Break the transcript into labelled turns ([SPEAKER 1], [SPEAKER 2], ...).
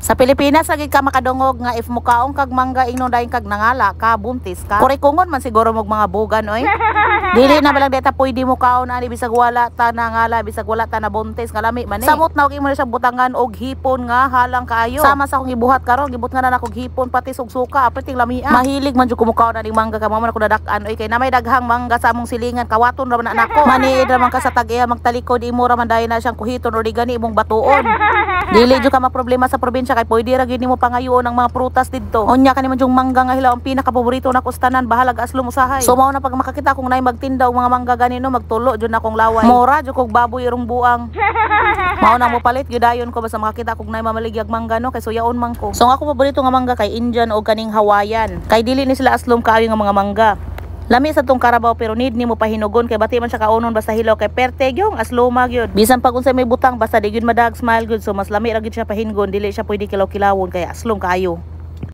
[SPEAKER 1] Sa Pilipinas lagi ka makadungog nga if mukaong kag mangga ingnon dayon kag nangala ka buntis ka. Kurikungon man siguro mog mga bugan oy. Dili na balang deta pwede mo kaon ani bisag wala ta nangala bisag wala ta na buntis kalami man eh. Samot na og imo siya butangan og hipon nga halang kaayo. Sama sa akong gibuhat karon gibut nga na akong hipon pati sugsuka apeting lamia. Mahilig man jud ko mukaon ani mangga ka mo man ako dadak-an oy kay na may daghang mangga sa among silingan kawaton ra man nako. Maniid ra man ka sa tag-iya magtalikod imo ra man dayon na siyang kuhiton or di gani imong batuon. Dili jud ka maproblema sa probinsya kay pwede ra gyud nimo pangayoon ang mga prutas didto. Unya kanimo jung mangga nga hilaw ang pinaka-paborito na kustanan bahalag aslom usahay. So mao na pag makakita kong nay magtinda og mga mangga ganino magtulo jud na kong laway. Mura jud kog baboy irong buang. Mao na mo palit gyud dayon ko basta makakita kog nay mamaligyag mangga no kay suyaon man ko. So ang ako paborito nga mangga kay Indian o kaning Hawaiian. Kay dili ni sila aslom kaayo nga mga mangga. Lami sa tong Carabao pero need nimo pahinugon kay bati man siya kaunon basta hilaw kay perte gyung asloma gyud. Bisan pag unsay may butang basta di gyud madag smile gyud so mas lami ra gyud siya pahingon dili siya pwede kilaw-kilawon kay aslom kaayo.